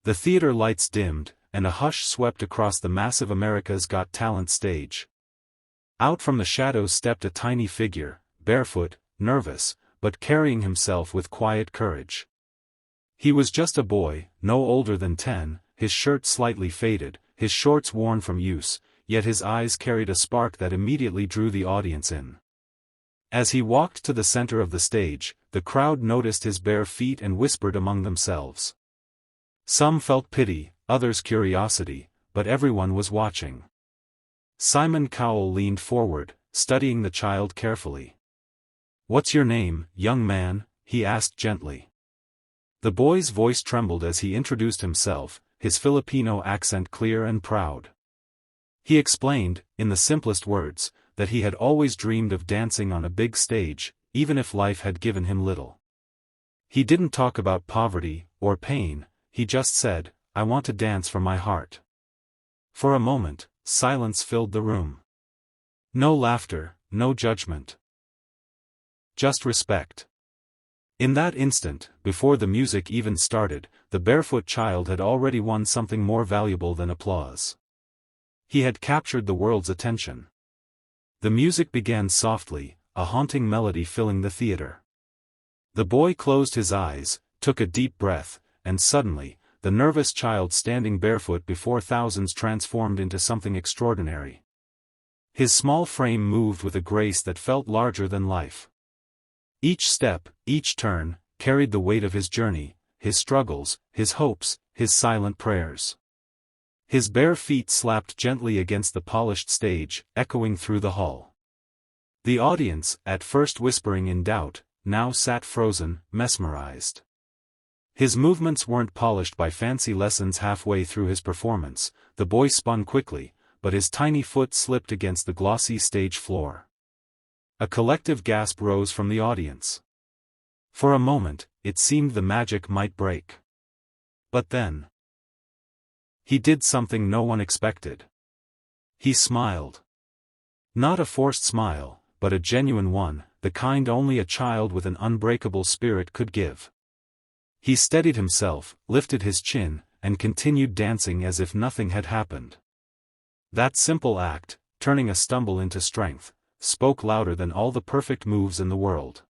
The theater lights dimmed, and a hush swept across the massive America's Got Talent stage. Out from the shadows stepped a tiny figure, barefoot, nervous, but carrying himself with quiet courage. He was just a boy, no older than 10, his shirt slightly faded, his shorts worn from use, yet his eyes carried a spark that immediately drew the audience in. As he walked to the center of the stage, the crowd noticed his bare feet and whispered among themselves. Some felt pity, others curiosity, but everyone was watching. Simon Cowell leaned forward, studying the child carefully. "What's your name, young man?" he asked gently. The boy's voice trembled as he introduced himself, his Filipino accent clear and proud. He explained, in the simplest words, that he had always dreamed of dancing on a big stage, even if life had given him little. He didn't talk about poverty, or pain, he just said, "I want to dance from my heart." For a moment, silence filled the room. No laughter, no judgment. Just respect. In that instant, before the music even started, the barefoot child had already won something more valuable than applause. He had captured the world's attention. The music began softly, a haunting melody filling the theater. The boy closed his eyes, took a deep breath, and suddenly, the nervous child standing barefoot before thousands transformed into something extraordinary. His small frame moved with a grace that felt larger than life. Each step, each turn, carried the weight of his journey, his struggles, his hopes, his silent prayers. His bare feet slapped gently against the polished stage, echoing through the hall. The audience, at first whispering in doubt, now sat frozen, mesmerized. His movements weren't polished by fancy lessons. Halfway through his performance, the boy spun quickly, but his tiny foot slipped against the glossy stage floor. A collective gasp rose from the audience. For a moment, it seemed the magic might break. But then, he did something no one expected. He smiled. Not a forced smile, but a genuine one, the kind only a child with an unbreakable spirit could give. He steadied himself, lifted his chin, and continued dancing as if nothing had happened. That simple act, turning a stumble into strength, spoke louder than all the perfect moves in the world.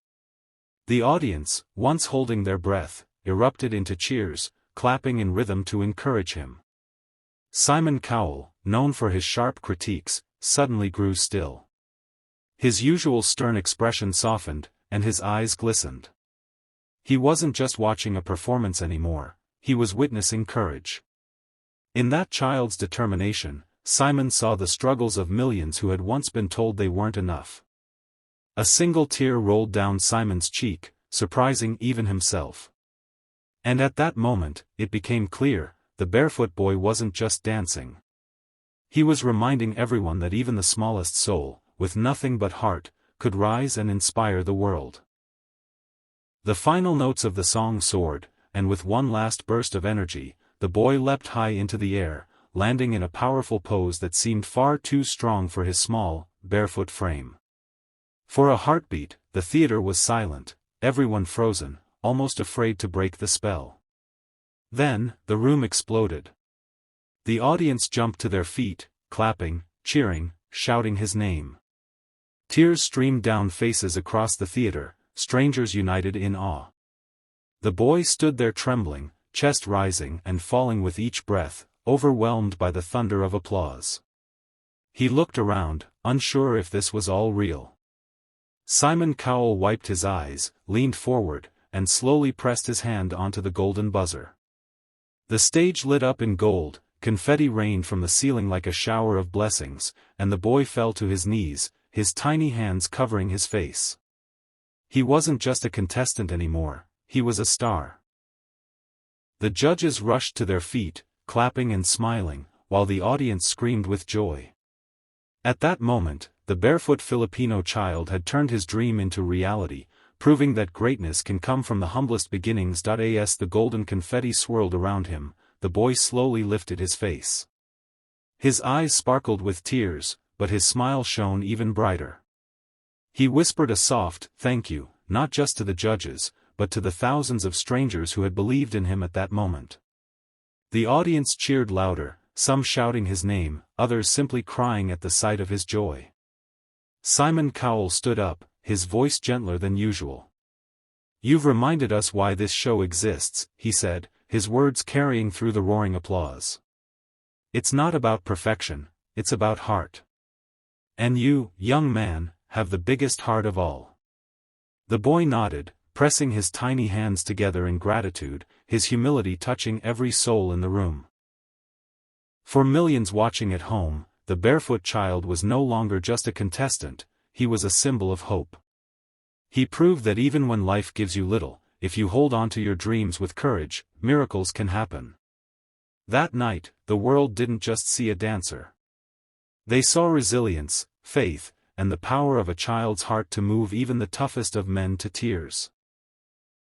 The audience, once holding their breath, erupted into cheers, clapping in rhythm to encourage him. Simon Cowell, known for his sharp critiques, suddenly grew still. His usual stern expression softened, and his eyes glistened. He wasn't just watching a performance anymore, he was witnessing courage. In that child's determination, Simon saw the struggles of millions who had once been told they weren't enough. A single tear rolled down Simon's cheek, surprising even himself. And at that moment, it became clear, the barefoot boy wasn't just dancing. He was reminding everyone that even the smallest soul, with nothing but heart, could rise and inspire the world. The final notes of the song soared, and with one last burst of energy, the boy leapt high into the air, landing in a powerful pose that seemed far too strong for his small, barefoot frame. For a heartbeat, the theater was silent, everyone frozen, almost afraid to break the spell. Then, the room exploded. The audience jumped to their feet, clapping, cheering, shouting his name. Tears streamed down faces across the theater, strangers united in awe. The boy stood there trembling, chest rising and falling with each breath, overwhelmed by the thunder of applause. He looked around, unsure if this was all real. Simon Cowell wiped his eyes, leaned forward, and slowly pressed his hand onto the golden buzzer. The stage lit up in gold, confetti rained from the ceiling like a shower of blessings, and the boy fell to his knees, his tiny hands covering his face. He wasn't just a contestant anymore, he was a star. The judges rushed to their feet, clapping and smiling, while the audience screamed with joy. At that moment, the barefoot Filipino child had turned his dream into reality, proving that greatness can come from the humblest beginnings. As the golden confetti swirled around him, the boy slowly lifted his face. His eyes sparkled with tears, but his smile shone even brighter. He whispered a soft, "Thank you," not just to the judges, but to the thousands of strangers who had believed in him at that moment. The audience cheered louder, some shouting his name, others simply crying at the sight of his joy. Simon Cowell stood up, his voice gentler than usual. "You've reminded us why this show exists," he said, his words carrying through the roaring applause. "It's not about perfection, it's about heart. And you, young man, have the biggest heart of all." The boy nodded, pressing his tiny hands together in gratitude, his humility touching every soul in the room. For millions watching at home, the barefoot child was no longer just a contestant, he was a symbol of hope. He proved that even when life gives you little, if you hold on to your dreams with courage, miracles can happen. That night, the world didn't just see a dancer. They saw resilience, faith, and the power of a child's heart to move even the toughest of men to tears.